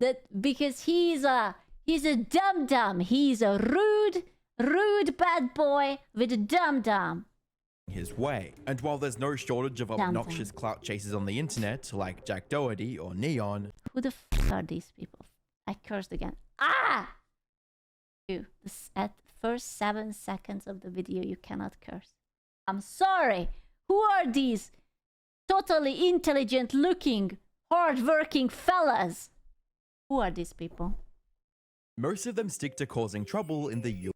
that because he's a dum-dum. He's a rude bad boy with a dum-dum. His way. And while there's no shortage of obnoxious clout chasers on the internet, like Jack Doherty or Neon. Who the f are these people? I cursed again. Ah! At first 7 seconds of the video, you cannot curse. I'm sorry. Who are these totally intelligent looking, hard-working fellas? Who are these people? Most of them stick to causing trouble in the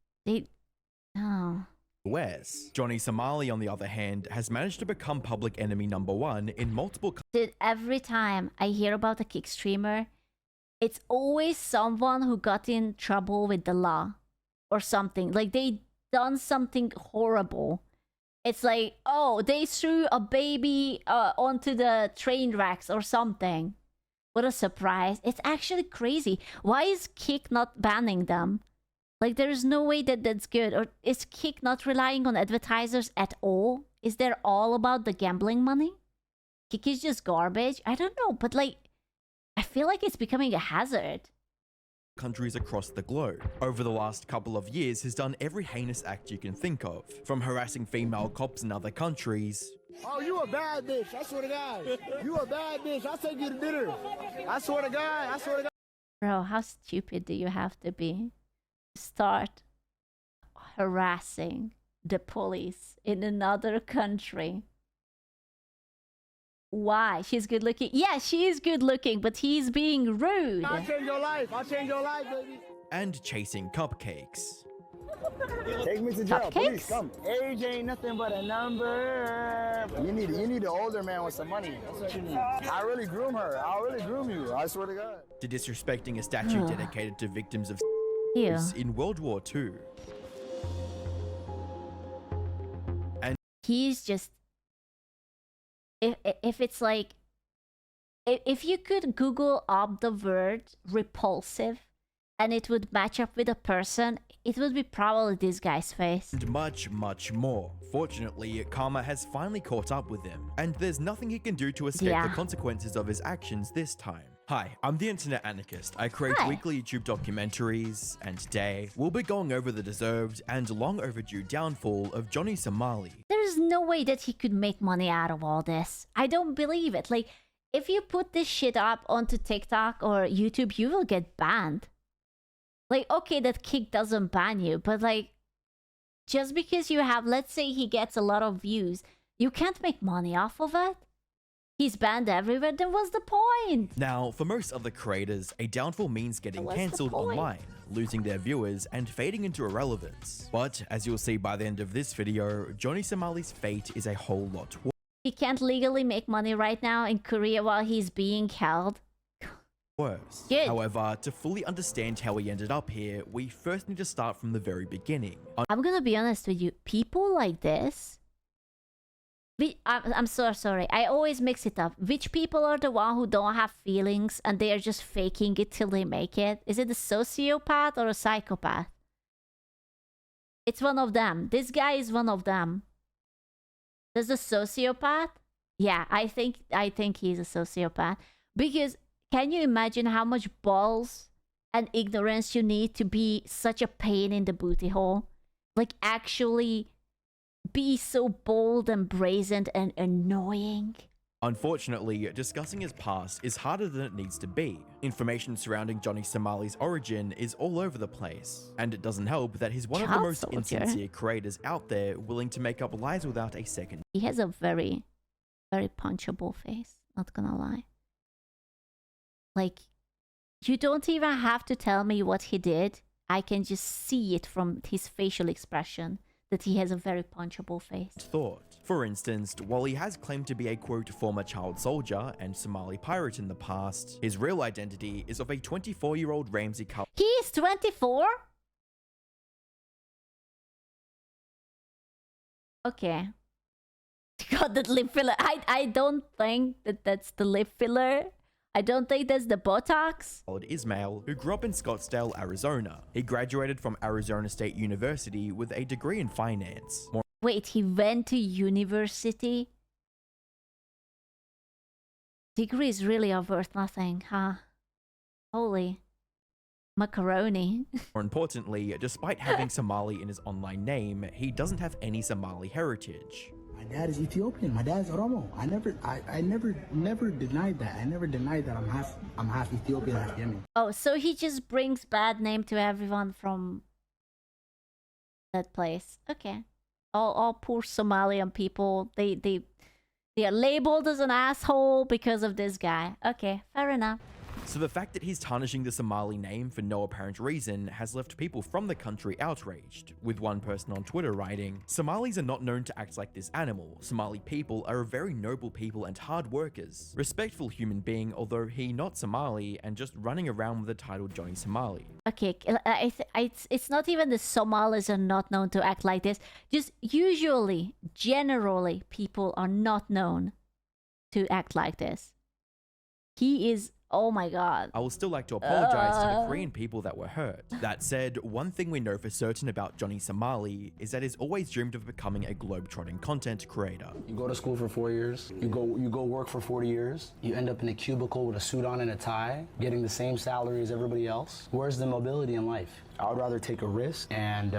Oh. US. Johnny Somali, on the other hand, has managed to become public enemy #1 in multiple Dude, every time I hear about a kick streamer, it's always someone who got in trouble with the law or something. Like they done something horrible. It's like, oh, they threw a baby onto the train tracks or something. What a surprise. It's actually crazy. Why is Kick not banning them? Like, there's no way that that's good. Or is Kick not relying on advertisers at all? Is there all about the gambling money? Kick is just garbage? I don't know, but like, I feel like it's becoming a hazard. Countries across the globe. Over the last couple of years, has done every heinous act you can think of, from harassing female cops in other countries. Oh, you a bad bitch, I swear to God. You a bad bitch, I'll take you to dinner. I swear to God, I swear to God. Bro, how stupid do you have to be? Start harassing the police in another country. Why? She's good looking. Yeah, she is good looking, but he's being rude. I'll change your life. I'll change your life, baby. And chasing cupcakes. Take me to jail, Cupcakes? please. Come. Age ain't nothing but a number. You need an older man with some money. That's what you need. I really groom her. I'll really groom you. I swear to God. To disrespecting a statue dedicated to victims of Ew. in World War II. And He's just... If it's like... If you could Google up the word repulsive and it would match up with a person, it would be probably this guy's face. and much, much more. Fortunately, karma has finally caught up with him, and there's nothing he can do to escape the consequences of his actions this time. Hi, I'm the Internet Anarchist. I create weekly YouTube documentaries, and today, we'll be going over the deserved and long overdue downfall of Johnny Somali. There's no way that he could make money out of all this. I don't believe it. Like, if you put this shit up onto TikTok or YouTube, you will get banned. Like, okay, that Kick doesn't ban you, but like, just because you have, let's say he gets a lot of views, you can't make money off of it. He's banned everywhere, then what's the point? Now, for most other creators, a downfall means getting cancelled online, losing their viewers, and fading into irrelevance. But, as you'll see by the end of this video, Johnny Somali's fate is a whole lot worse. He can't legally make money right now in Korea while he's being held. Good. However, to fully understand how he ended up here, we first need to start from the very beginning. I'm gonna be honest with you, people like this... I'm so sorry, I always mix it up. Which people are the one who don't have feelings and they are just faking it till they make it? Is it a sociopath or a psychopath? It's one of them. This guy is one of them. There's a sociopath? Yeah, I think he's a sociopath. Because can you imagine how much balls and ignorance you need to be such a pain in the booty hole? Like, actually be so bold and brazen and annoying. Unfortunately, discussing his past is harder than it needs to be. Information surrounding Johnny Somali's origin is all over the place, and it doesn't help that he's one of the most insincere creators out there willing to make up lies without a second. He has a very, very punchable face, not gonna lie. Like, you don't even have to tell me what he did. I can just see it from his facial expression that he has a very punchable face. For instance, while he has claimed to be a quote former child soldier and Somali pirate in the past, his real identity is of a 24-year-old Ramsey Cup. He is 24? Okay. God, that lip filler. I don't think that's the lip filler. I don't think that's the Botox. Ismail, who grew up in Scottsdale, Arizona. He graduated from Arizona State University with a degree in finance. Wait, he went to university? Degrees really are worth nothing, huh? Holy macaroni. More importantly, despite having Somali in his online name, he doesn't have any Somali heritage. My dad is Ethiopian. My dad's Oromo. I never denied that. I never denied that I'm half Ethiopian, half Yemen. Oh, so he just brings bad name to everyone from that place. Okay. All poor Somalian people, they are labeled as an asshole because of this guy. Okay, fair enough. So the fact that he's tarnishing the Somali name for no apparent reason has left people from the country outraged, with one person on Twitter writing, "Somalis are not known to act like this animal. Somali people are a very noble people and hard workers. Respectful human being, although he not Somali and just running around with the title Johnny Somali." Okay, it's not even the Somalis are not known to act like this. Just usually, generally, people are not known to act like this. He is... Oh my god. I would still like to apologize to the Korean people that were hurt. That said, one thing we know for certain about Johnny Somali is that he's always dreamed of becoming a globe-trotting content creator. You go to school for 4 years, you go work for 40 years, you end up in a cubicle with a suit on and a tie, getting the same salary as everybody else. Where's the mobility in life? I would rather take a risk and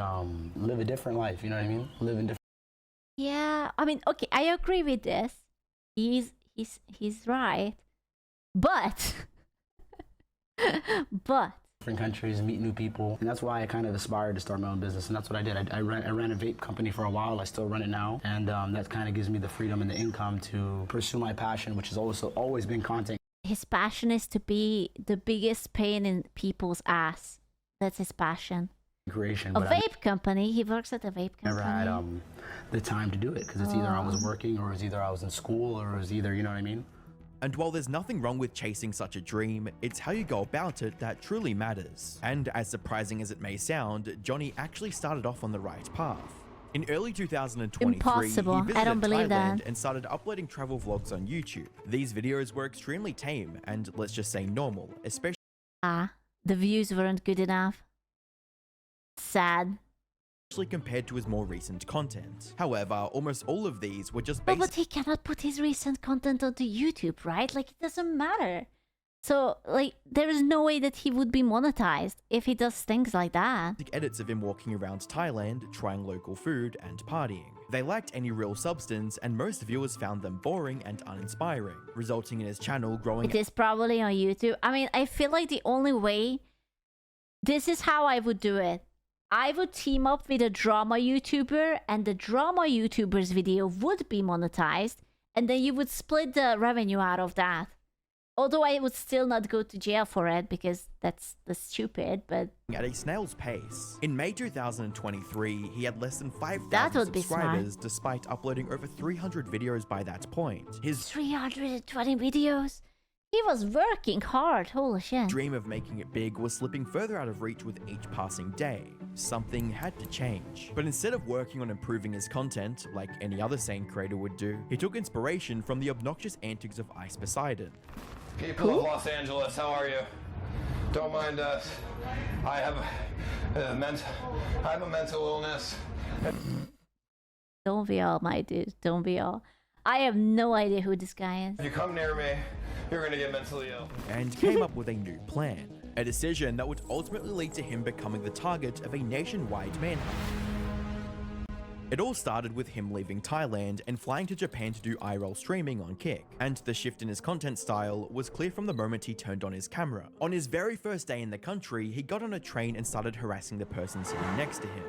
live a different life, you know what I mean? Live in different... Yeah, I mean, okay, I agree with this. He's right. But different countries, meet new people, and that's why I kind of aspired to start my own business, and that's what I did. I ran a vape company for a while. I still run it now, and that kind of gives me the freedom and the income to pursue my passion, which has always been content. His passion is to be the biggest pain in people's ass. That's his passion. Creation. A vape company. He works at a vape company. Never had the time to do it because it's either I was working or it's either I was in school or it was either, you know what I mean? And while there's nothing wrong with chasing such a dream, it's how you go about it that truly matters. And as surprising as it may sound, Johnny actually started off on the right path. In early 2023, Impossible. he visited I don't believe Thailand that. and started uploading travel vlogs on YouTube. These videos were extremely tame and, let's just say, normal, especially the views weren't good enough. Sad. compared to his more recent content. However, almost all of these were just Oh, but he cannot put his recent content onto YouTube, right? Like, it doesn't matter. So, like, there is no way that he would be monetized if he does things like that. edits of him walking around Thailand, trying local food, and partying. They lacked any real substance, and most viewers found them boring and uninspiring, resulting in his channel growing. It is probably on YouTube. I mean, I feel like the only way... This is how I would do it. I would team up with a drama YouTuber, and the drama YouTuber's video would be monetized, and then you would split the revenue out of that. Although I would still not go to jail for it, because that's stupid, but... At a snail's pace. In May 2023, he had less than 5,000 That would be subscribers, despite uploading over 300 videos by that point. His 320 videos? He was working hard, holy shit. dream of making it big was slipping further out of reach with each passing day. Something had to change. But instead of working on improving his content, like any other sane creator would do, he took inspiration from the obnoxious antics of Ice Poseidon. People of Los Angeles, how are you? Don't mind us. I have a mental illness. Don't be all, my dude. Don't be all. I have no idea who this guy is. If you come near me, you're gonna get mentally ill. And came up with a new plan. A decision that would ultimately lead to him becoming the target of a nationwide manhunt. It all started with him leaving Thailand and flying to Japan to do IRL streaming on Kick, and the shift in his content style was clear from the moment he turned on his camera. On his very first day in the country, he got on a train and started harassing the person sitting next to him.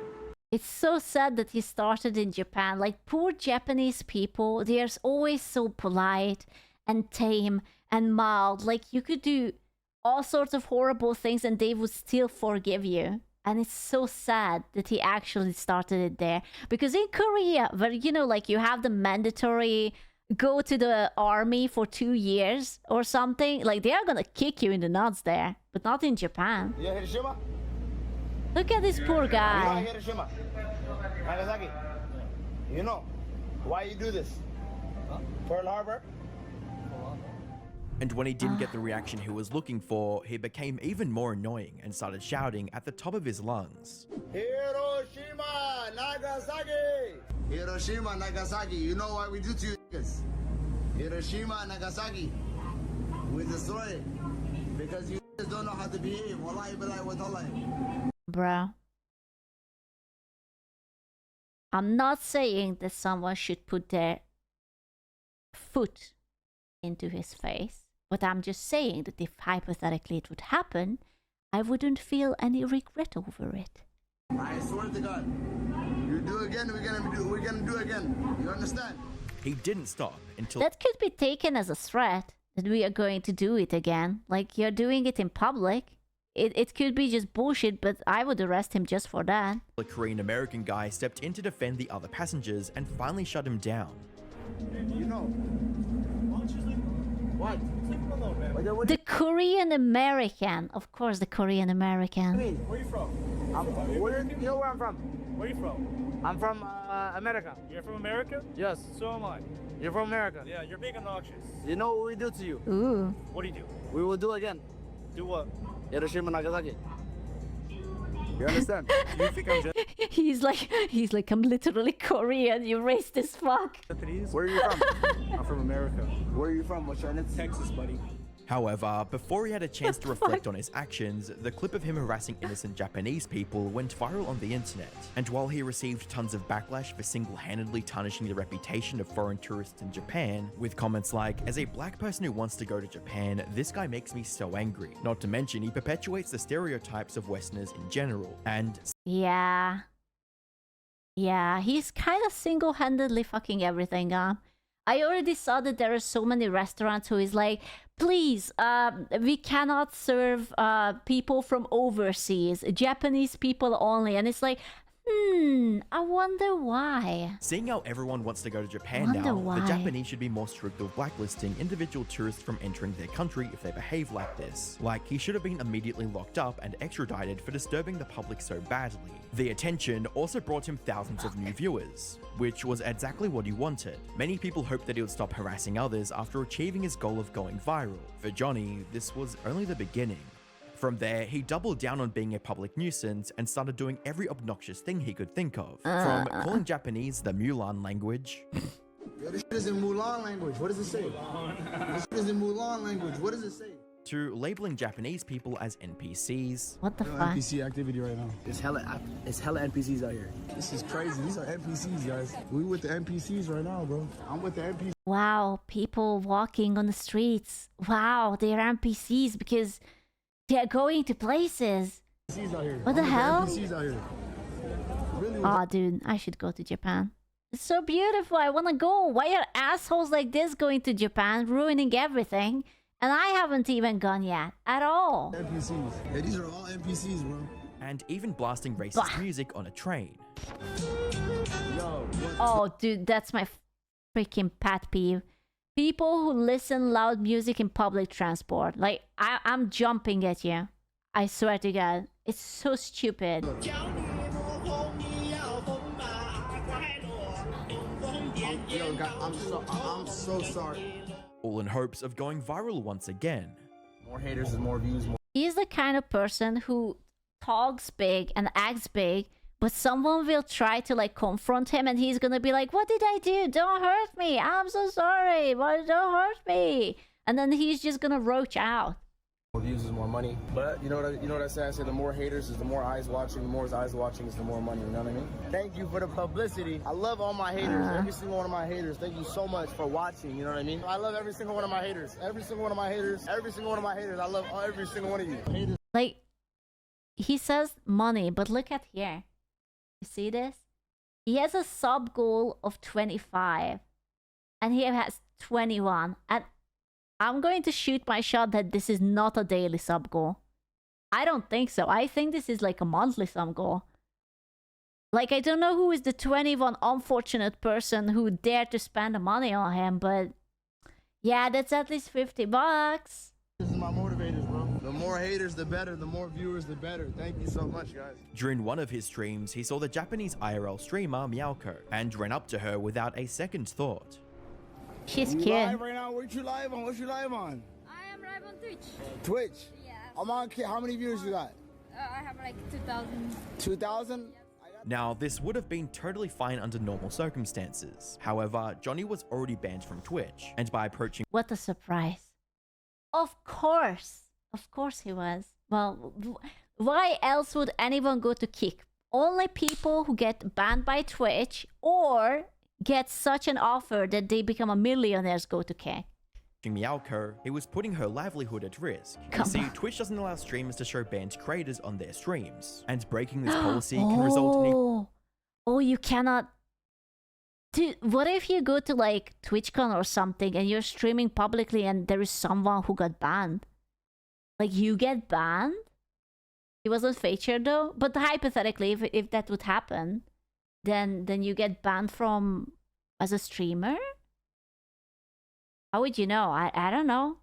It's so sad that he started in Japan. Like, poor Japanese people, they are always so polite and tame and mild. Like, you could do all sorts of horrible things and they would still forgive you. And it's so sad that he actually started it there. Because in Korea, where, you know, like, you have the mandatory go to the army for 2 years or something, like, they are gonna kick you in the nuts there. But not in Japan. Yeah, Hiroshima? Look at this poor guy. Hiroshima. Nagasaki. You know why you do this? Pearl Harbor? And when he didn't get the reaction he was looking for, he became even more annoying and started shouting at the top of his lungs. Hiroshima, Nagasaki! Hiroshima, Nagasaki. You know what we do to you? Hiroshima, Nagasaki. We destroy it. Because you just don't know how to behave. Wallahi billahi wa tallahi. Bro. I'm not saying that someone should put their foot into his face, but I'm just saying that if hypothetically it would happen, I wouldn't feel any regret over it. I swear to God, you do again, we're gonna do again. You understand? He didn't stop until That could be taken as a threat that we are going to do it again. Like, you're doing it in public. It could be just bullshit, but I would arrest him just for that. a Korean American guy stepped in to defend the other passengers and finally shut him down. You know. What? What The Korean American. Of course, the Korean American. Where you from? you know where I'm from? Where you from? I'm from America. You're from America? Yes. So am I. You're from America. Yeah, you're big obnoxious. You know what we do to you? Ooh. What do you do? We will do again. Do what? Hiroshima, Nagasaki. You understand? You think I'm He's like, I'm literally Korean. You racist fuck. Japanese? Where are you from? I'm from America. Where are you from? What's your name? Texas, buddy. However, before he had a chance to reflect on his actions, the clip of him harassing innocent Japanese people went viral on the internet. And while he received tons of backlash for single-handedly tarnishing the reputation of foreign tourists in Japan, with comments like, "As a black person who wants to go to Japan, this guy makes me so angry." Not to mention, he perpetuates the stereotypes of Westerners in general, and Yeah. Yeah, he's kind of single-handedly fucking everything up. I already saw that there are so many restaurants who is like, please, we cannot serve people from overseas, Japanese people only. And it's like, I wonder why. seeing how everyone wants to go to Japan Wonder now, why. the Japanese should be more strict with blacklisting individual tourists from entering their country if they behave like this. Like, he should have been immediately locked up and extradited for disturbing the public so badly. The attention also brought him thousands of new viewers, which was exactly what he wanted. Many people hoped that he would stop harassing others after achieving his goal of going viral. For Johnny, this was only the beginning. From there, he doubled down on being a public nuisance and started doing every obnoxious thing he could think of. From calling Japanese the Mulan language, Yo, this shit is in Mulan language. What does it say? This shit is in Mulan language. What does it say? to labeling Japanese people as NPCs, What the No fuck? NPC activity right now. It's hella NPCs out here. This is crazy. These are NPCs, guys. We with the NPCs right now, bro. I'm with the NPCs. Wow, people walking on the streets. Wow, they're NPCs because they're going to places. Out here. What the I'm with hell? NPCs out here. Really? Oh, dude, I should go to Japan. It's so beautiful. I want to go. Why are assholes like this going to Japan, ruining everything? And I haven't even gone yet, at all. NPCs. Yeah, these are all NPCs, bro. and even blasting racist Bah. music on a train. Yo, what? Oh, dude, that's my freaking pet peeve. People who listen loud music in public transport. Like, I'm jumping at you. I swear to God. It's so stupid. Yo, God, I'm so sorry. All in hopes of going viral once again. More haters is more views. More. He's the kind of person who talks big and acts big, but someone will try to like confront him and he's gonna be like, what did I do? Don't hurt me. I'm so sorry. But don't hurt me. And then he's just gonna roach out. More views is more money. But you know what I say? I say the more haters is the more eyes watching. The more eyes watching is the more money. You know what I mean? Thank you for the publicity. I love all my haters. Every single one of my haters. Thank you so much for watching. You know what I mean? I love every single one of my haters. Every single one of my haters. Every single one of my haters. I love every single one of you. Haters. Like, he says money, but look at here. You see this? He has a sub goal of 25 and he has 21. And I'm going to shoot my shot that this is not a daily sub goal. I don't think so. I think this is like a monthly sub goal. Like, I don't know who is the 21 unfortunate person who dared to spend the money on him, but yeah, that's at least $50. This is my motivators, bro. The more haters, the better. The more viewers, the better. Thank you so much, guys. During one of his streams, he saw the Japanese IRL streamer Meowko and ran up to her without a second thought. She's You cute. live right now? What you live on? What you live on? I am live on Twitch. Twitch. Yeah. I'm on. How many viewers you got? I have like 2,000. 2,000. Now, this would have been totally fine under normal circumstances. However, Johnny was already banned from Twitch, and by approaching What a surprise. Of course. Of course he was. Well, why else would anyone go to Kick? Only people who get banned by Twitch or get such an offer that they become a millionaires go to Kick. Meowco, he was putting her livelihood at risk. You see, Twitch doesn't allow streamers to show banned creators on their streams, and breaking this policy can result in Oh, you cannot. Dude, what if you go to like TwitchCon or something and you're streaming publicly and there is someone who got banned? Like you get banned? He wasn't featured though. But hypothetically, if that would happen, then you get banned from as a streamer? How would you know? I don't know.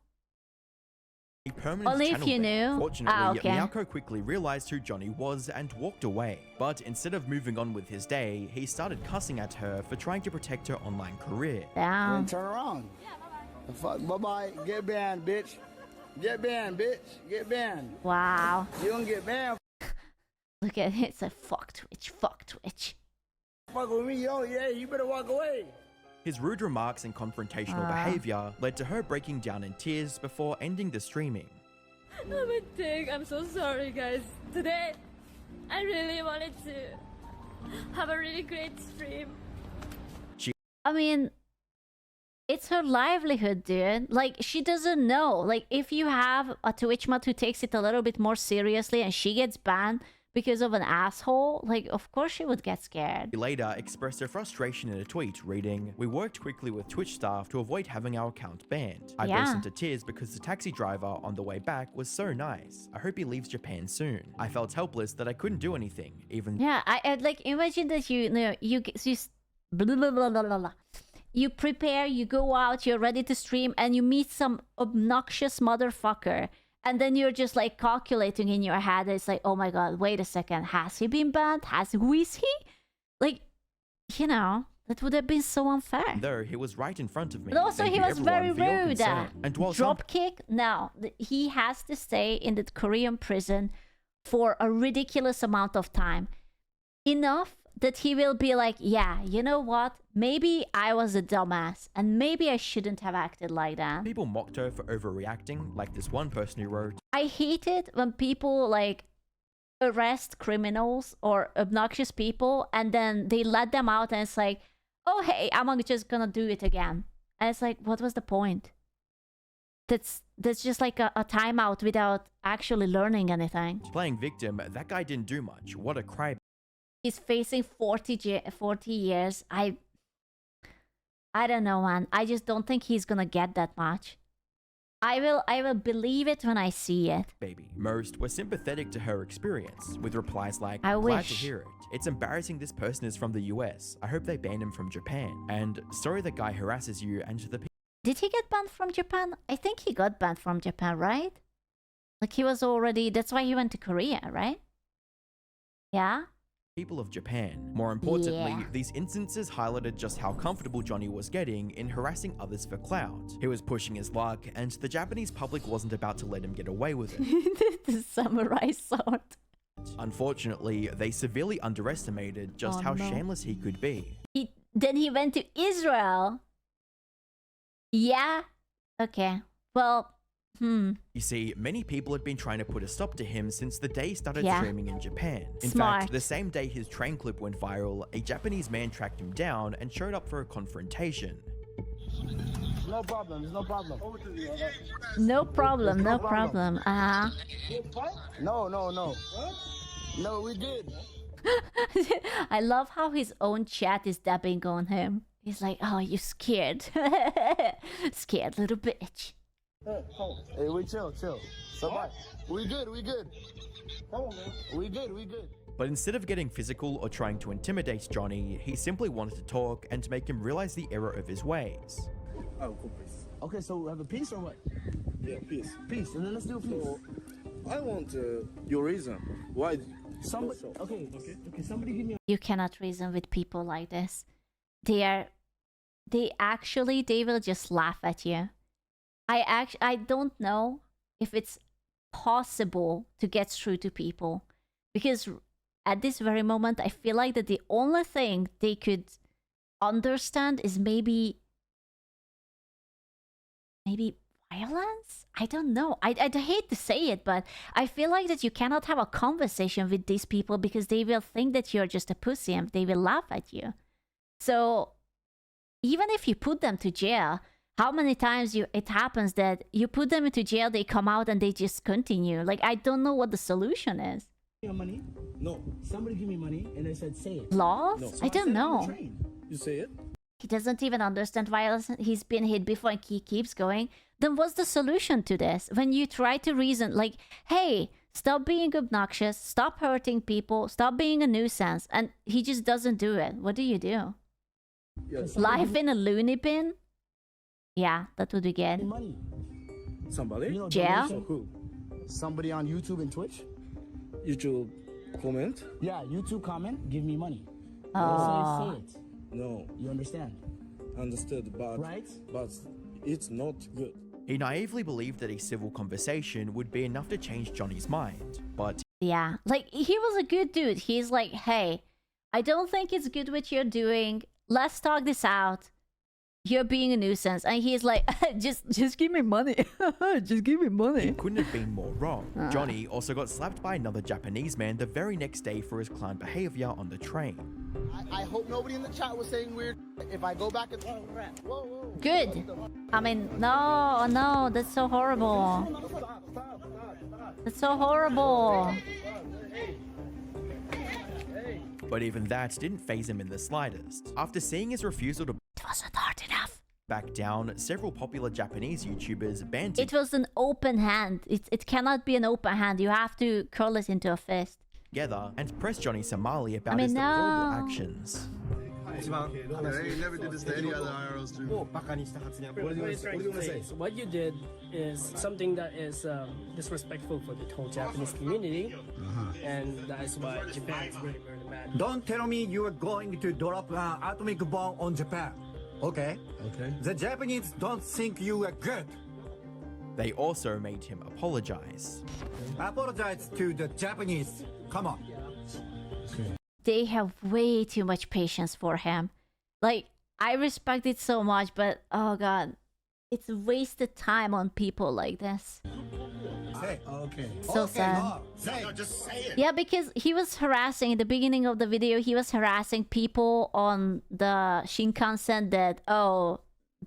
a permanent Only if channel you ban. knew. Fortunately, Okay. Meowco quickly realized who Johnny was and walked away. But instead of moving on with his day, he started cussing at her for trying to protect her online career. Damn. Turn around. Fuck, bye-bye. Get banned, bitch. Get banned, bitch. Get banned. Wow. You don't get banned. Look at it. It's a fuck Twitch. Fuck Twitch. Fuck with me, yo. Yeah, you better walk away. His rude remarks and confrontational behavior led to her breaking down in tears before ending the streaming. I'm a dick. I'm so sorry, guys. Today, I really wanted to have a really great stream. I mean, it's her livelihood, dude. Like, she doesn't know. Like, if you have a Twitch mod who takes it a little bit more seriously and she gets banned because of an asshole, like, of course she would get scared. She later expressed her frustration in a tweet, reading, "We worked quickly with Twitch staff to avoid having our account banned. I burst into tears because the taxi driver on the way back was so nice. I hope he leaves Japan soon. I felt helpless that I couldn't do anything, even..." Yeah, I'd like, imagine that you know, blah, blah, blah, blah, blah, blah. You prepare, you go out, you're ready to stream, and you meet some obnoxious motherfucker. And then you're just like calculating in your head. It's like, oh my god, wait a second. Has he been banned? Who is he? Like, you know, that would have been so unfair. Though he was right in front of me. But also, thank he you was very everyone for your rude. concern. And while some Dropkick? No. He has to stay in the Korean prison for a ridiculous amount of time. Enough that he will be like, yeah, you know what? Maybe I was a dumbass, and maybe I shouldn't have acted like that. people mocked her for overreacting, like this one person who wrote, I hate it when people like arrest criminals or obnoxious people and then they let them out and it's like, oh hey, I'm just gonna do it again. And it's like, what was the point? That's just like a timeout without actually learning anything. playing victim, that guy didn't do much. What a cry. He's facing 40 years. I don't know, man. I just don't think he's gonna get that much. I will believe it when I see it. Baby. Most were sympathetic to her experience, with replies like, I "Glad wish." to hear it. It's embarrassing this person is from the US. I hope they ban him from Japan. And sorry the guy harasses you and to the Did he get banned from Japan? I think he got banned from Japan, right? Like he was already... That's why he went to Korea, right? Yeah? people of Japan. More importantly, Yeah. these instances highlighted just how comfortable Johnny was getting in harassing others for clout. He was pushing his luck, and the Japanese public wasn't about to let him get away with it. The samurai sword. Unfortunately, they severely underestimated just Oh, how no. shameless he could be. Then he went to Israel. Yeah? Okay. Well, You see, many people had been trying to put a stop to him since the day he started Yeah. streaming in Japan. In Smart. fact, the same day his train clip went viral, a Japanese man tracked him down and showed up for a confrontation. No problem. There's no problem. no problem, no No problem. problem. No. No, we did. I love how his own chat is dabbing on him. He's like, oh, you scared. Scared little bitch. Hey, we chill. So bye. We good. Come on, man. We good. But instead of getting physical or trying to intimidate Johnny, he simply wanted to talk and to make him realize the error of his ways. Oh, cool, please. Okay, so we have a piece or what? Yeah, peace. Peace, and then let's do a piece. So, I want your reason. Why? Somebody, okay, somebody give me You cannot reason with people like this. They will just laugh at you. I don't know if it's possible to get through to people, because at this very moment I feel like that the only thing they could understand is maybe why violence? I don't know. I hate to say it, but I feel like that you cannot have a conversation with these people because they will think that you're just a pussy and they will laugh at you. So even if you put them to jail, how many times it happens that you put them into jail, they come out and they just continue? Like, I don't know what the solution is. Money? No. Somebody give me money, and I said, say it. Laws? No. So I don't know. You say it? He doesn't even understand violence. He's been hit before and he keeps going. Then what's the solution to this? When you try to reason, like, hey, stop being obnoxious, stop hurting people, stop being a nuisance, and he just doesn't do it. What do you do? Yes. Life in a loony bin? Yeah, that would be good. Money. Somebody? You know, Yeah? donation? Who? Somebody on YouTube and Twitch? YouTube comment? Yeah, YouTube comment, give me money. Oh. Say it. No. You understand? Understood, but Right? but it's not good. He naively believed that a civil conversation would be enough to change Johnny's mind, but Yeah, like, he was a good dude. He's like, hey, I don't think it's good what you're doing. Let's talk this out. You're being a nuisance. And he's like, just give me money. Just give me money. he couldn't have been more wrong. Johnny also got slapped by another Japanese man the very next day for his clown behavior on the train. I hope nobody in the chat was saying weird. If I go back and whoa. Good. I mean, no, that's so horrible. That's so horrible. But even that didn't faze him in the slightest. After seeing his refusal to It wasn't hard enough. back down, several popular Japanese YouTubers banned him It was an open hand. It cannot be an open hand. You have to curl it into a fist. together and pressed Johnny Somali about mean, his deplorable no. actions. I never did this to any other IRL streamer. What do you want to say? So what you did is something that is disrespectful for the whole Japanese community, and that is why Japan is really, really mad. Don't tell me you are going to drop an atomic bomb on Japan. Okay? Okay. The Japanese don't think you are good. They also made him apologize. Apologize to the Japanese. Come on. They have way too much patience for him. Like, I respect it so much, but oh god, it's wasted time on people like this. Say. Okay. So sad. Say. Just say it. Yeah, because he was harassing in the beginning of the video. He was harassing people on the Shinkansen that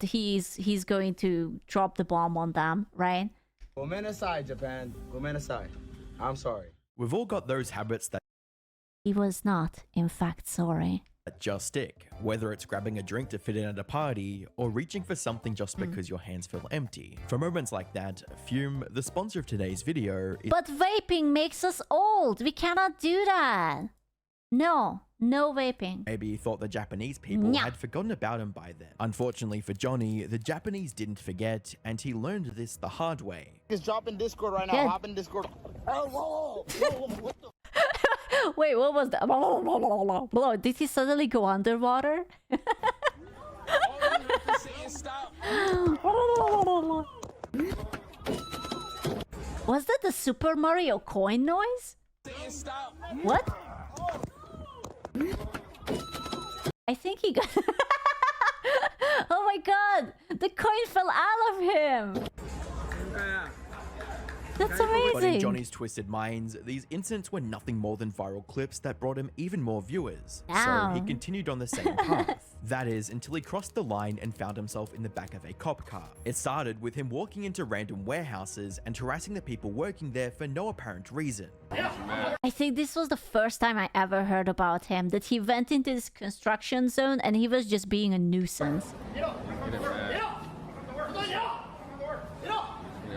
he's going to drop the bomb on them, right? Gomen aside, Japan. Gomen aside. I'm sorry. We've all got those habits that He was not, in fact, sorry. just stick, whether it's grabbing a drink to fit in at a party or reaching for something just Hmm. because your hands feel empty. For moments like that, Fume, the sponsor of today's video, is But vaping makes us old. We cannot do that. No vaping. maybe thought the Japanese people Nya. had forgotten about him by then. Unfortunately for Johnny, the Japanese didn't forget, and he learned this the hard way. Just drop in Discord right now. Good. Hop in Discord. Oh, whoa. What the? Wait, what was that? Bro, did he suddenly go underwater? Was that the Super Mario coin noise? What? I think he got... Oh my god! The coin fell out of him! That's But in amazing! Johnny's twisted minds, these incidents were nothing more than viral clips that brought him even more viewers. So he Ow. continued on the same path. That is, until he crossed the line and found himself in the back of a cop car. It started with him walking into random warehouses and harassing the people working there for no apparent reason. I think this was the first time I ever heard about him, that he went into this construction zone and he was just being a nuisance.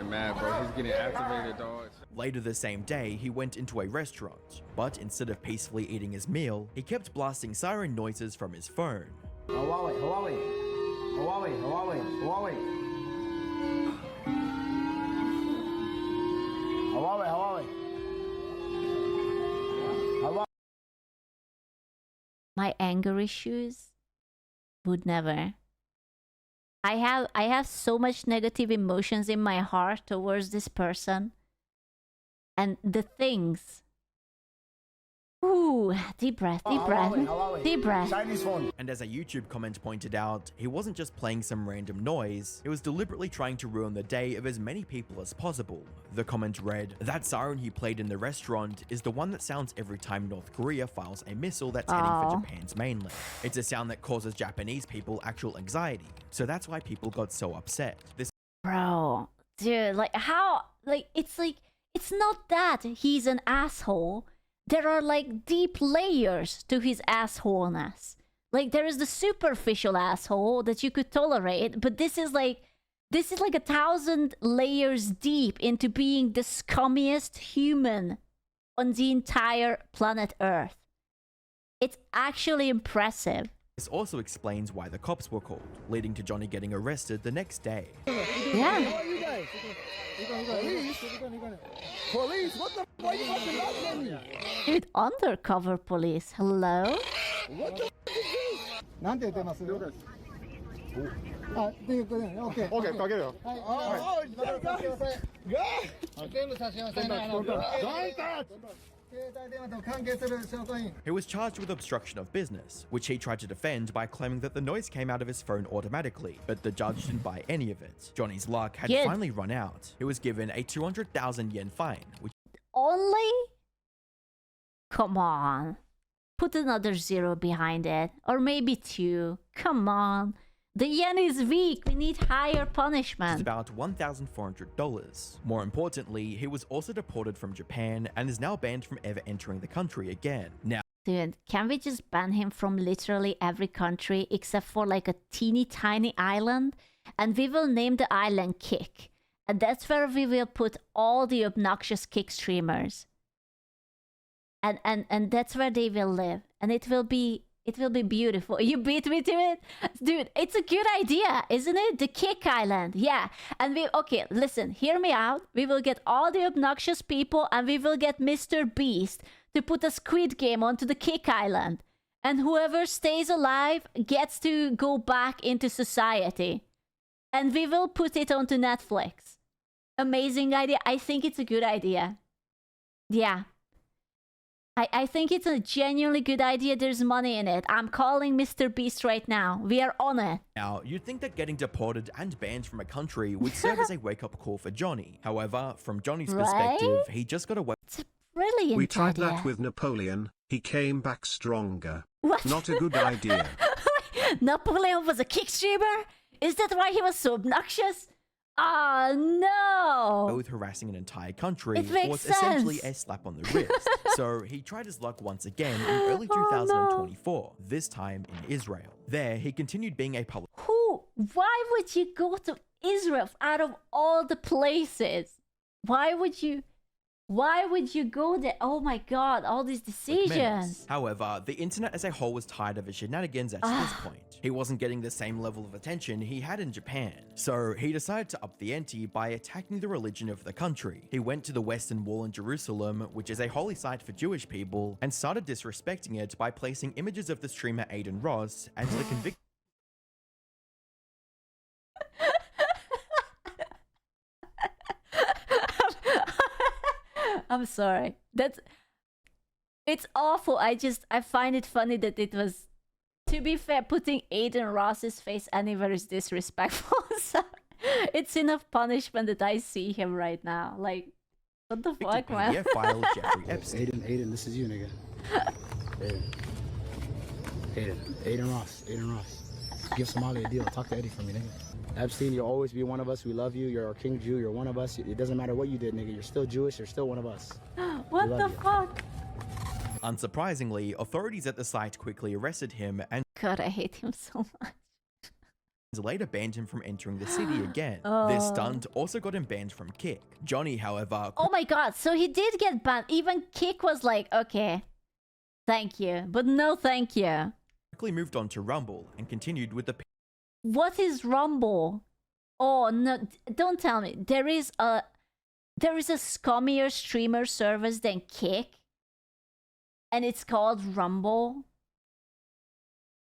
Mad, bro. He's getting activated, dog. Later the same day, he went into a restaurant, but instead of peacefully eating his meal, he kept blasting siren noises from his phone. Hawaii. My anger issues would never. I have so much negative emotions in my heart towards this person. And the things. Ooh, deep breath, deep breath, deep breath. Chinese phone. And as a YouTube comment pointed out, he wasn't just playing some random noise, he was deliberately trying to ruin the day of as many people as possible. The comment read, "That siren he played in the restaurant is the one that sounds every time North Korea files a missile that's heading for Japan's mainland. It's a sound that causes Japanese people actual anxiety, so that's why people got so upset." This Bro, dude, like how, it's not that he's an asshole. There are like deep layers to his assholeness. Like there is the superficial asshole that you could tolerate, but this is like 1,000 layers deep into being the scummiest human on the entire planet Earth. It's actually impressive. This also explains why the cops were called, leading to Johnny getting arrested the next day. Yeah. Police, what the fuck are you fucking laughing at me? Dude, undercover police. Hello? What the fuck is this? なんて言ってます？了解です。あ、で、OK。OK、かけるよ。はい。おい、誰か。全部差し押さえないの。He was charged with obstruction of business, which he tried to defend by claiming that the noise came out of his phone automatically, but the judge didn't buy any of it. Johnny's luck had finally run out. He was given a 200,000 yen fine, which only? Come on. Put another zero behind it. Or maybe 2. Come on. The yen is weak. We need higher punishment. is about $1,400. More importantly, he was also deported from Japan and is now banned from ever entering the country again. Now, dude, can we just ban him from literally every country except for like a teeny tiny island? And we will name the island Kick. And that's where we will put all the obnoxious Kick streamers. And that's where they will live. And it will be beautiful. You beat me to it? Dude, it's a good idea, isn't it? The Kick Island. Yeah. And okay, listen, hear me out. We will get all the obnoxious people and we will get Mr. Beast to put a Squid Game onto the Kick Island. And whoever stays alive gets to go back into society. And we will put it onto Netflix. Amazing idea. I think it's a good idea. Yeah. I think it's a genuinely good idea. There's money in it. I'm calling Mr. Beast right now. We are on it. Now, you'd think that getting deported and banned from a country would serve as a wake-up call for Johnny. However, from Johnny's perspective, he just got away. It's a brilliant We tried idea. that with Napoleon. He came back stronger. What? Not a good idea. Napoleon was a Kick streamer? Is that why he was so obnoxious? Oh no! Both harassing an entire country was essentially a slap on the wrist. So he tried his luck once again in early 2024, this time in Israel. There, he continued being a public. Why would you go to Israel out of all the places? Why would you go there? Oh my god, all these decisions. However, the internet as a whole was tired of his shenanigans at this point. He wasn't getting the same level of attention he had in Japan. So he decided to up the ante by attacking the religion of the country. He went to the Western Wall in Jerusalem, which is a holy site for Jewish people, and started disrespecting it by placing images of the streamer Aiden Ross and the convicted. I'm sorry. It's awful. I find it funny that it was, to be fair, putting Aiden Ross's face anywhere is disrespectful. So it's enough punishment that I see him right now. Like, what the fuck, man? File Jeffrey Epstein. Aiden, this is you, nigga. Aiden Ross. Give Somali a deal. Talk to Eddie for me, nigga. Epstein, you'll always be one of us. We love you. You're our king Jew. You're one of us. It doesn't matter what you did, nigga. You're still Jewish. You're still one of us. What the fuck? Unsurprisingly, authorities at the site quickly arrested him and God, I hate him so much. later banned him from entering the city again. This stunt also got him banned from Kick. Johnny, however... Oh my god, so he did get banned. Even Kick was like, okay, thank you, but no thank you. Quickly moved on to Rumble and continued with the... What is Rumble? Oh no, don't tell me. There is a scummier streamer service than Kick, and it's called Rumble.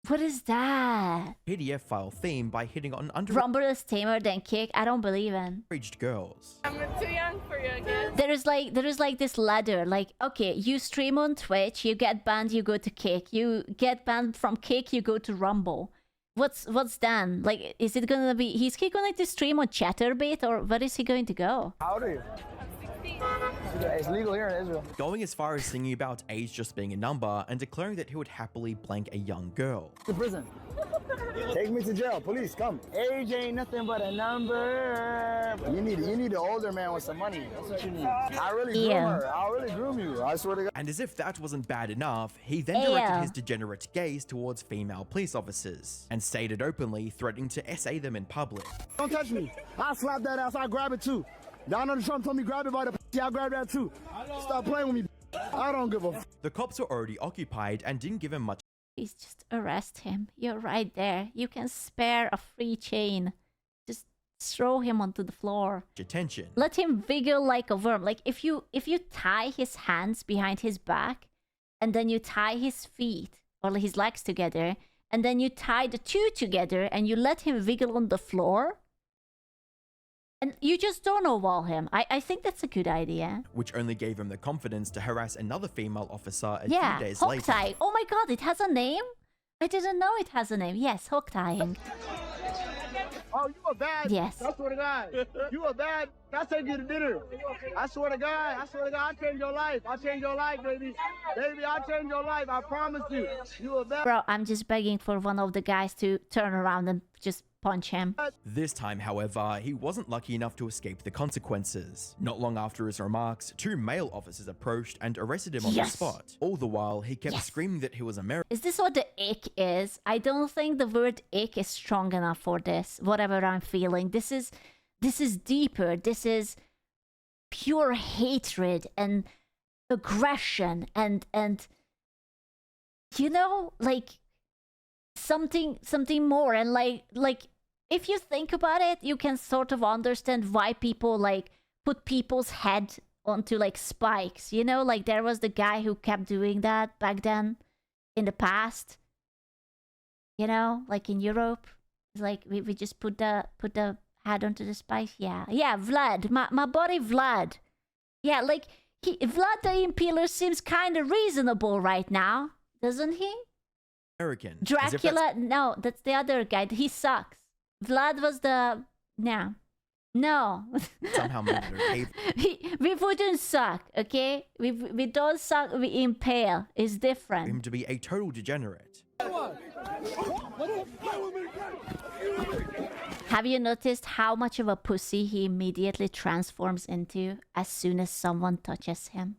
What is that? PDF file theme by hitting on Rumble is tamer than Kick? I don't believe in. underage girls. I'm too young for you, I guess. There is like this ladder. Like, okay, you stream on Twitch, you get banned, you go to Kick. You get banned from Kick, you go to Rumble. What's then? Like, is it gonna be? Is he going to stream on Chatterbait, or where is he going to go? How old are you? It's legal here in Israel. Going as far as singing about age just being a number and declaring that he would happily blank a young girl. To prison. Take me to jail. Police, come. Age ain't nothing but a number. You need an older man with some money. That's what you need. I really groom her. I'll really groom you. I swear to God. And as if that wasn't bad enough, he then directed his degenerate gaze towards female police officers and stated openly, threatening to SA them in public. Don't touch me. I'll slap that ass. I'll grab it too. Donald Trump told me grab it by the pussy. I'll grab that too. Stop playing with me. I don't give a f. The cops were already occupied and didn't give him much. Please just arrest him. You're right there. You can spare a free chain. Just throw him onto the floor. Attention. Let him wiggle like a worm. Like if you tie his hands behind his back, and then you tie his feet or his legs together, and then you tie the two together, and you let him wiggle on the floor. And you just don't know him. I think that's a good idea. Which only gave him the confidence to harass another female officer a few days hook later. tie. Oh my god, it has a name? I didn't know it has a name. Yes, hook tying. Oh, you a bad. Yes. I swear to God. You a bad. I'll take you to dinner. I swear to God. I'll change your life. I'll change your life, baby. Baby, I'll change your life. I promise you. You a bad. Bro, I'm just begging for one of the guys to turn around and just punch him. This time, however, he wasn't lucky enough to escape the consequences. Not long after his remarks, two male officers approached and arrested him on the spot. All the while, he kept screaming that he was American. Is this what the ick is? I don't think the word ick is strong enough for this. Whatever I'm feeling. This is deeper. This is pure hatred and aggression and you know, like something more. And like if you think about it, you can sort of understand why people like put people's head onto like spikes, you know, like there was the guy who kept doing that back then in the past, you know, like in Europe. It's like we just put the head onto the spike. Yeah, Vlad, my buddy Vlad. Yeah, like Vlad the Impaler seems kind of reasonable right now, doesn't he? American. Dracula, no, that's the other guy. He sucks. Vlad was the... No. Somehow made it okay. We wouldn't suck, okay? We don't suck, we impale. It's different. Him to be a total degenerate. Have you noticed how much of a pussy he immediately transforms into as soon as someone touches him?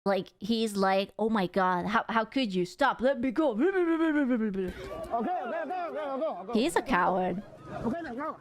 Like, he's like, oh my god, how could you? Stop, let me go. Okay. He's a coward. Okay, now go.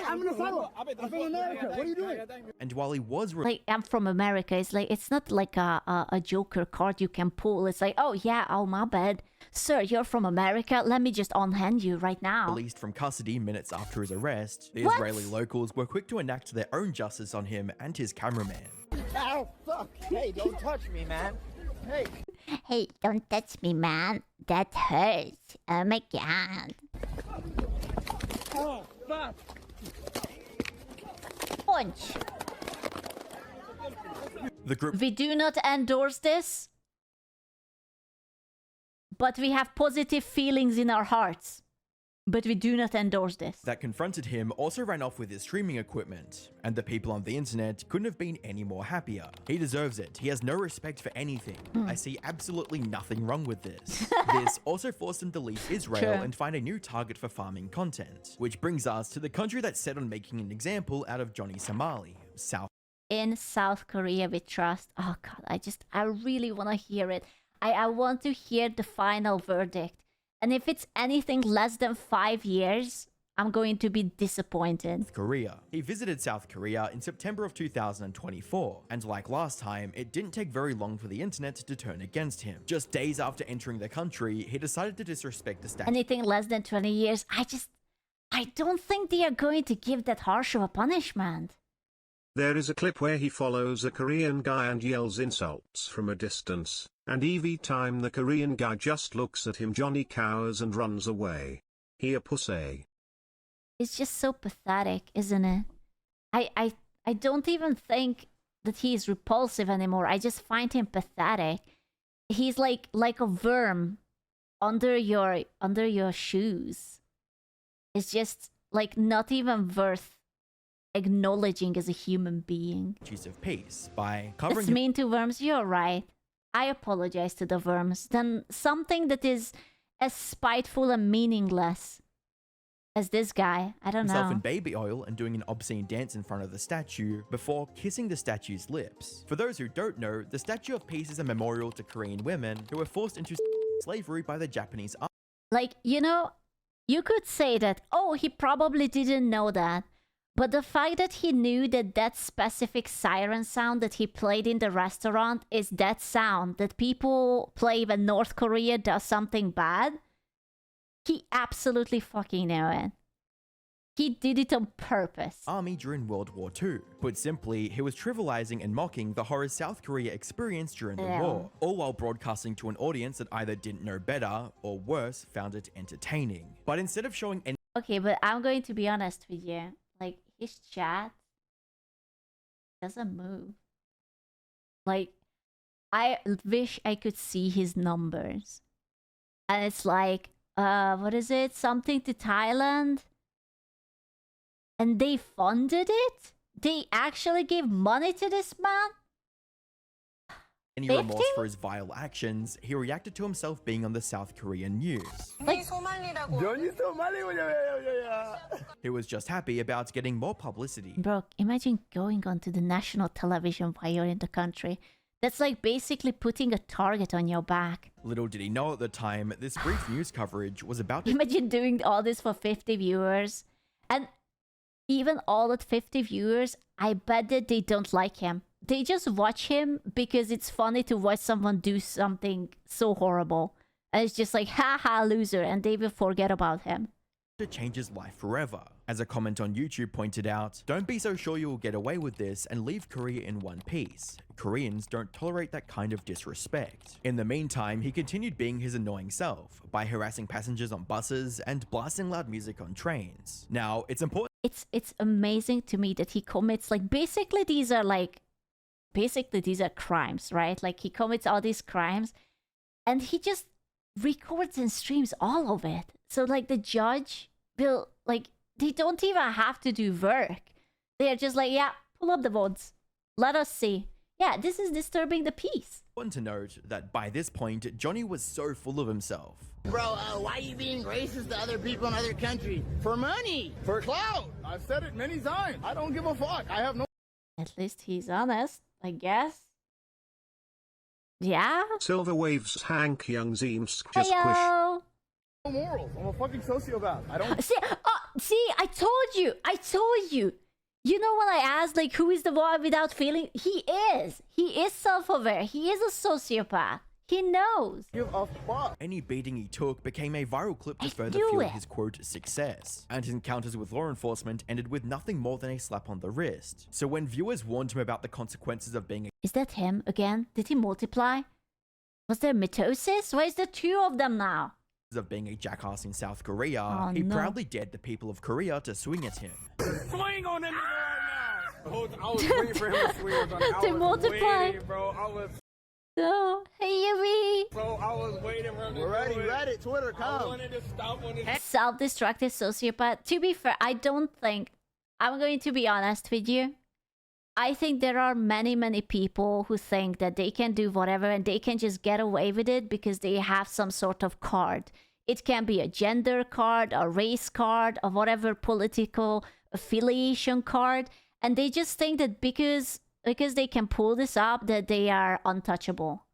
I'm in the tunnel. I'm from America. What are you doing? And while he was like, I'm from America, it's like, it's not like a Joker card you can pull. It's like, oh yeah, oh my bad. Sir, you're from America. Let me just unhand you right now. Released from custody minutes after his arrest, the Israeli locals were quick to enact their own justice on him and his cameraman. Ow, fuck. Hey, don't touch me, man. Hey. Hey, don't touch me, man. That hurts. Oh my god. Oh, fuck. Punch. The group. We do not endorse this, but we have positive feelings in our hearts. But we do not endorse this. That confronted him also ran off with his streaming equipment, and the people on the internet couldn't have been any more happier. He deserves it. He has no respect for anything. I see absolutely nothing wrong with this. This also forced him to leave Israel and find a new target for farming content, which brings us to the country that's set on making an example out of Johnny Somali, In South Korea we trust. Oh god, I really want to hear it. I want to hear the final verdict. And if it's anything less than 5 years, I'm going to be disappointed. Korea. He visited South Korea in September of 2024, and like last time, it didn't take very long for the internet to turn against him. Just days after entering the country, he decided to disrespect the statute. Anything less than 20 years, I don't think they are going to give that harsh of a punishment. There is a clip where he follows a Korean guy and yells insults from a distance, and every time the Korean guy just looks at him, Johnny cowers and runs away. He a pussy. It's just so pathetic, isn't it? I don't even think that he is repulsive anymore. I just find him pathetic. He's like a worm under your shoes. It's just like not even worth acknowledging as a human being. Of peace by covering. It's mean to worms. You're right. I apologize to the worms. Then something that is as spiteful and meaningless as this guy. I don't himself know. in baby oil and doing an obscene dance in front of the statue before kissing the statue's lips. For those who don't know, the Statue of Peace is a memorial to Korean women who were forced into slavery by the Japanese army. Like, you know, you could say that, oh, he probably didn't know that. But the fact that he knew that that specific siren sound that he played in the restaurant is that sound that people play when North Korea does something bad, he absolutely fucking knew it. He did it on purpose. Army during World War II. Put simply, he was trivializing and mocking the horrors South Korea experienced during the war, all while broadcasting to an audience that either didn't know better or worse, found it entertaining. But instead of showing any— Okay, but I'm going to be honest with you. Like, his chat doesn't move. Like, I wish I could see his numbers. And it's like, what is it? Something to Thailand? And they funded it? They actually gave money to this man? any remorse for his vile actions, he reacted to himself being on the South Korean news. He was just happy about getting more publicity. Bro, imagine going onto the national television while you're in the country. That's like basically putting a target on your back. Little did he know at the time, this brief news coverage was about to— Imagine doing all this for 50 viewers. And even all at 50 viewers, I bet that they don't like him. They just watch him because it's funny to watch someone do something so horrible. And it's just like, haha, loser, and they will forget about him. To change his life forever. As a comment on YouTube pointed out, don't be so sure you will get away with this and leave Korea in one piece. Koreans don't tolerate that kind of disrespect. In the meantime, he continued being his annoying self by harassing passengers on buses and blasting loud music on trains. Now, it's important— It's amazing to me that he commits, like, basically these are crimes, right? Like, he commits all these crimes and he just records and streams all of it. So, like, the judge will, like, they don't even have to do work. They're just like, yeah, pull up the VODs. Let us see. Yeah, this is disturbing the peace. Important to note that by this point, Johnny was so full of himself. Bro, why are you being racist to other people in other countries? For money! For clout! I've said it many times. I don't give a fuck. I have no— At least he's honest, I guess. Yeah? Silver Waves Hank Young Zeemsk just Hello. no morals. I'm a fucking sociopath. I don't— See, I told you. You know when I asked, like, who is the one without feeling? He is self-aware. He is a sociopath. He knows. Give a fuck. Any beating he took became a viral clip to further fuel his quote success, and his encounters with law enforcement ended with nothing more than a slap on the wrist. So when viewers warned him about the consequences of being— Is that him again? Did he multiply? Was there mitosis? Why is there two of them now? Of being a jackass in South Korea, he proudly dared the people of Korea to swing at him. Swing on him right now! I was waiting for him to swing on him. To multiply. Waiting, bro. I was— No, hey Yumi. Bro, I was waiting for him to— We're ready, Reddit, Twitter, come. I wanted to stop on his— Self-destructive sociopath. To be fair, I don't think... I'm going to be honest with you. I think there are many people who think that they can do whatever and they can just get away with it because they have some sort of card. It can be a gender card, a race card, or whatever political affiliation card. And they just think that because they can pull this up, that they are untouchable.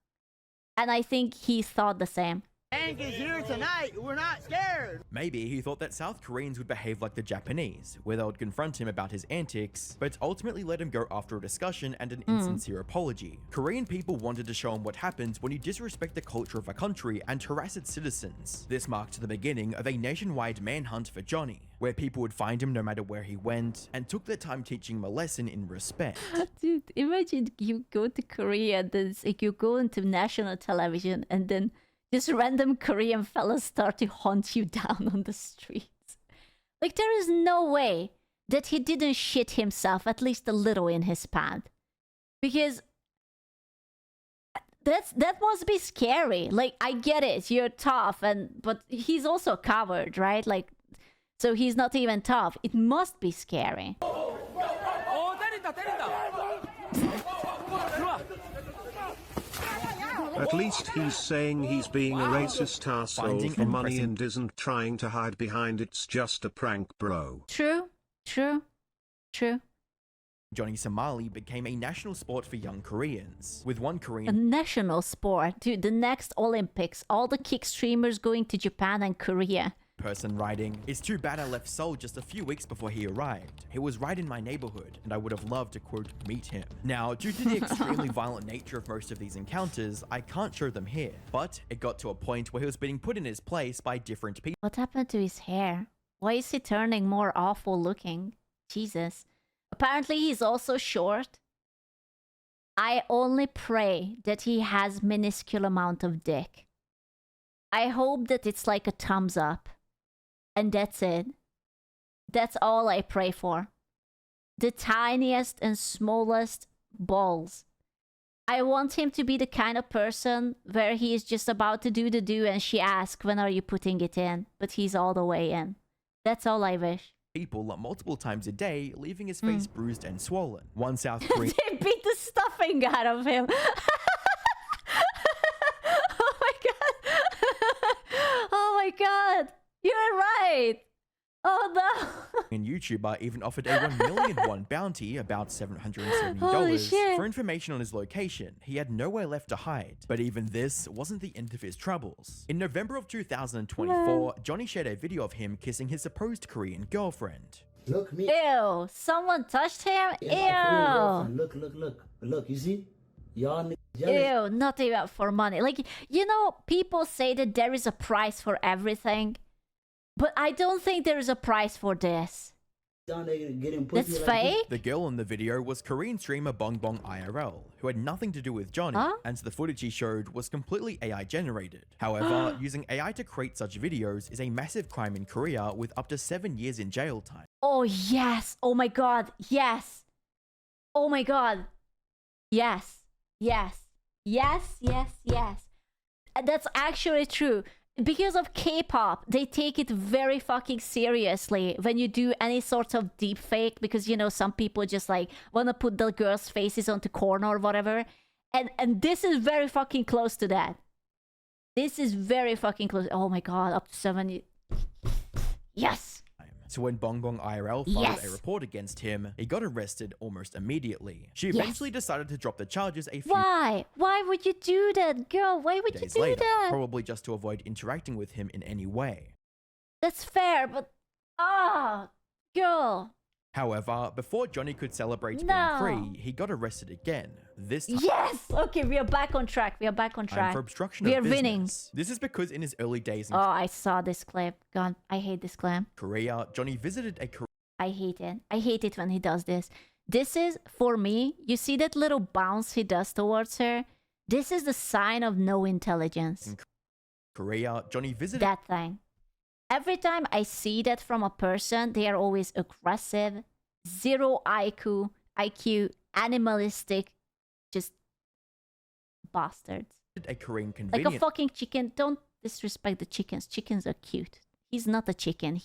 And I think he thought the same. Tank is here tonight. We're not scared. Maybe he thought that South Koreans would behave like the Japanese, where they would confront him about his antics, but ultimately let him go after a discussion and an insincere apology. Korean people wanted to show him what happens when you disrespect the culture of a country and harass its citizens. This marked the beginning of a nationwide manhunt for Johnny, where people would find him no matter where he went, and took their time teaching him a lesson in respect. Dude, imagine you go to Korea, then like you go into national television, and then this random Korean fellas start to hunt you down on the streets. Like, there is no way that he didn't shit himself at least a little in his pants. Because that must be scary. Like, I get it, you're tough, but he's also a coward, right? Like, so he's not even tough. It must be scary. At least he's saying he's being a racist arsehole for money and isn't trying to hide behind it's just a prank, bro. True. Johnny Somali became a national sport for young Koreans, with one A Korean national sport. Dude, the next Olympics, all the kick streamers going to Japan and Korea. person writing, "It's too bad I left Seoul just a few weeks before he arrived. He was right in my neighborhood, and I would have loved to, quote, meet him." Now, due to the extremely violent nature of most of these encounters, I can't show them here, but it got to a point where he was being put in his place by different people. What happened to his hair? Why is he turning more awful looking? Jesus. Apparently he's also short. I only pray that he has minuscule amount of dick. I hope that it's like a thumbs up. And that's it. That's all I pray for. The tiniest and smallest balls. I want him to be the kind of person where he is just about to do the do and she asks, when are you putting it in? But he's all the way in. That's all I wish. People multiple times a day, leaving his face bruised and swollen. One South Korean... They beat the stuffing out of him. Oh my god. Oh my god. You're right. Oh no. And YouTuber even offered a 1 million won bounty, about $770, for information on his location. He had nowhere left to hide. But even this wasn't the end of his troubles. In November of 2024, Johnny shared a video of him kissing his supposed Korean girlfriend. Look, me. Ew, someone touched him? Yeah, ew. Look, you see? Y'all ew, not even for money. Like, you know, people say that there is a price for everything. But I don't think there is a price for this. That's fake? The girl in the video was Korean streamer Bongbong IRL, who had nothing to do with Johnny, and the footage he showed was completely AI generated. However, using AI to create such videos is a massive crime in Korea with up to 7 years in jail time. Oh yes! Oh my god! Yes! Oh my god! Yes! Yes! Yes! Yes! Yes! That's actually true. Because of K-pop, they take it very fucking seriously when you do any sort of deep fake, because, you know, some people just like want to put the girls' faces onto corn or whatever. And this is very fucking close to that. This is very fucking close. Oh my god, up to 70. Yes! So when Bongbong IRL filed a report against him, he got arrested almost immediately. She eventually decided to drop the charges a few Why? Why would you do that, girl? Why would you do later, that? probably just to avoid interacting with him in any way. That's fair, but... girl. However, before Johnny could celebrate being free, he got arrested again. This time... Yes! Okay, we are back on track. We are back on track. For obstruction we of are business. winning. This is because in his early days in I saw this clip. God, I hate this clip. Korea, Johnny visited a I hate it. I hate it when he does this. This is, for me, you see that little bounce he does towards her? This is the sign of no intelligence. In Korea, Johnny visited... That thing. Every time I see that from a person, they are always aggressive, zero IQ, animalistic, just bastards. A Korean convenience... Like a fucking chicken. Don't disrespect the chickens. Chickens are cute. He's not a chicken.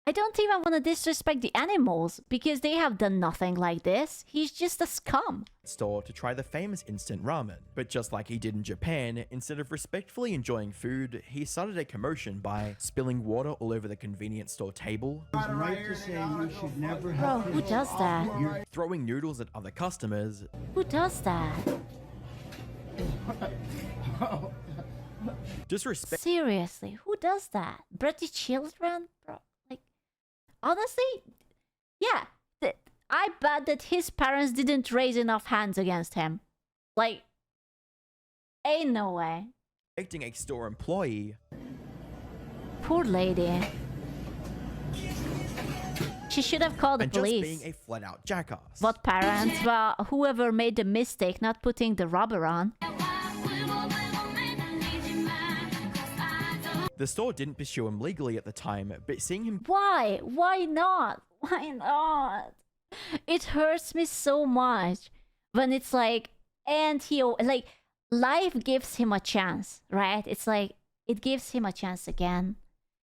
I don't even want to disrespect the animals because they have done nothing like this. He's just a scum. ...store to try the famous instant ramen. But just like he did in Japan, instead of respectfully enjoying food, he started a commotion by spilling water all over the convenience store table, Bro, who does that? throwing noodles at other customers, Who does that? disrespect. Seriously, who does that? British children? Bro, like, honestly, yeah. I bet that his parents didn't raise enough hands against him. Like, ain't no way. Expecting a store employee. Poor lady. She should have called the and police. Just being a flat-out jackass. What parents? Well, whoever made the mistake not putting the rubber on. The store didn't pursue him legally at the time, but seeing him... Why? Why not? Why not? It hurts me so much when it's like, and he, like, life gives him a chance, right? It's like, it gives him a chance again.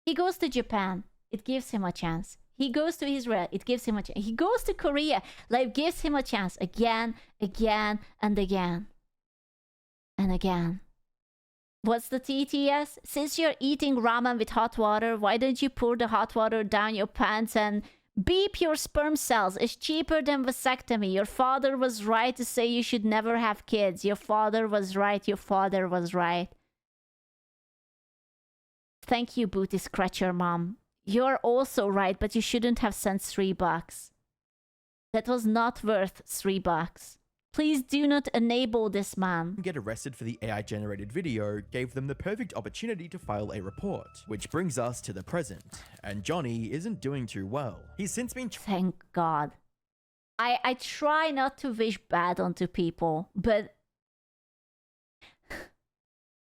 He goes to Japan, it gives him a chance. He goes to Israel, it gives him a chance. He goes to Korea, life gives him a chance again, again, and again. And again. What's the TTS? Since you're eating ramen with hot water, why don't you pour the hot water down your pants and beep your sperm cells? It's cheaper than vasectomy. Your father was right to say you should never have kids. Your father was right. Your father was right. Thank you, Booty Scratcher Mom. You're also right, but you shouldn't have sent $3. That was not worth $3. Please do not enable this man. Get arrested for the AI-generated video gave them the perfect opportunity to file a report. Which brings us to the present, and Johnny isn't doing too well. He's since been... Thank God. I try not to wish bad onto people, but...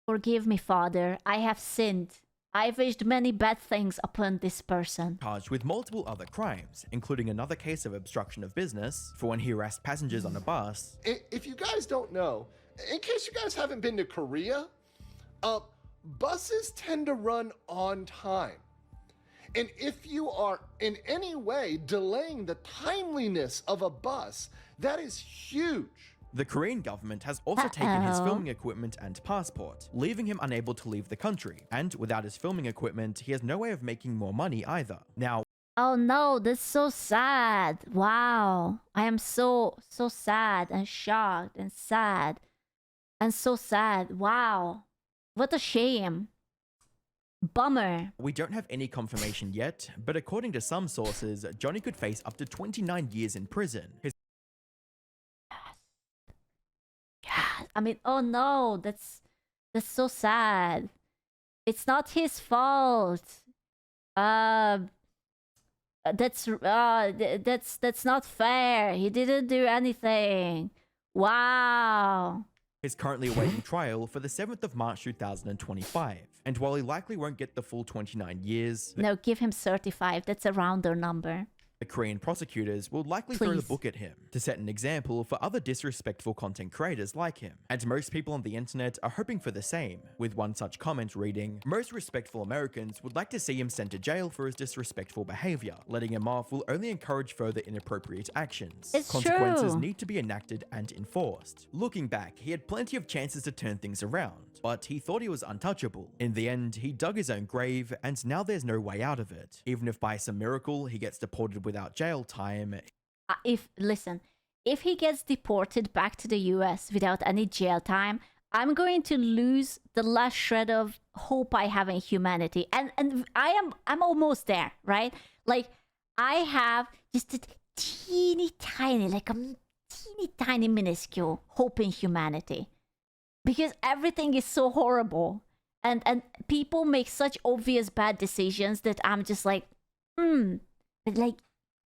Forgive me, Father. I have sinned. I wished many bad things upon this person. Charged with multiple other crimes, including another case of obstruction of business for when he harassed passengers on a bus. If you guys don't know, in case you guys haven't been to Korea, buses tend to run on time. And if you are in any way delaying the timeliness of a bus, that is huge. The Korean government has also taken his filming equipment and passport, leaving him unable to leave the country. And without his filming equipment, he has no way of making more money either. Now... Oh no, that's so sad. Wow. I am so sad and shocked and sad. And so sad. Wow. What a shame. Bummer. We don't have any confirmation yet, but according to some sources, Johnny could face up to 29 years in prison. I mean, oh no, that's so sad. It's not his fault. That's not fair. He didn't do anything. Wow. Is currently awaiting trial for the 7th of March 2025. And while he likely won't get the full 29 years... No, give him 35. That's a rounder number. The Korean prosecutors will likely throw the book at him to set an example for other disrespectful content creators like him. And most people on the internet are hoping for the same, with one such comment reading, "Most respectful Americans would like to see him sent to jail for his disrespectful behavior. Letting him off will only encourage further inappropriate actions. It's Consequences true. need to be enacted and enforced." Looking back, he had plenty of chances to turn things around, but he thought he was untouchable. In the end, he dug his own grave, and now there's no way out of it. Even if by some miracle he gets deported without jail time. If he gets deported back to the US without any jail time, I'm going to lose the last shred of hope I have in humanity. And I'm almost there, right? Like, I have just a teeny tiny, like a teeny tiny minuscule hope in humanity. Because everything is so horrible. And people make such obvious bad decisions that I'm just like, like,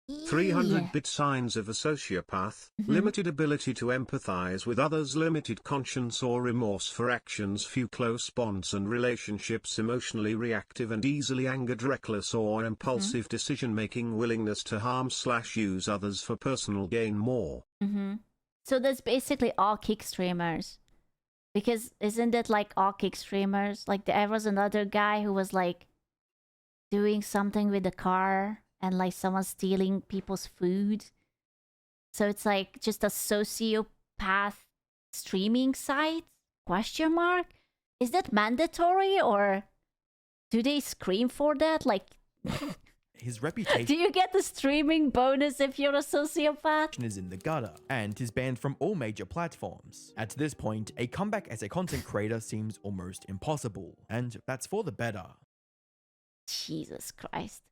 300-bit signs of a sociopath, limited ability to empathize with others, limited conscience or remorse for actions, few close bonds and relationships, emotionally reactive and easily angered, reckless or impulsive decision-making, willingness to harm/use others for personal gain, more. So that's basically all kick streamers. Because isn't that like all kick streamers? Like there was another guy who was like doing something with the car and like someone stealing people's food. So it's like just a sociopath streaming site? Question mark? Is that mandatory or do they scream for that? Like his reputation Do you get the streaming bonus if you're a sociopath? is in the gutter, and is banned from all major platforms. At this point, a comeback as a content creator seems almost impossible, and that's for the better. Jesus Christ.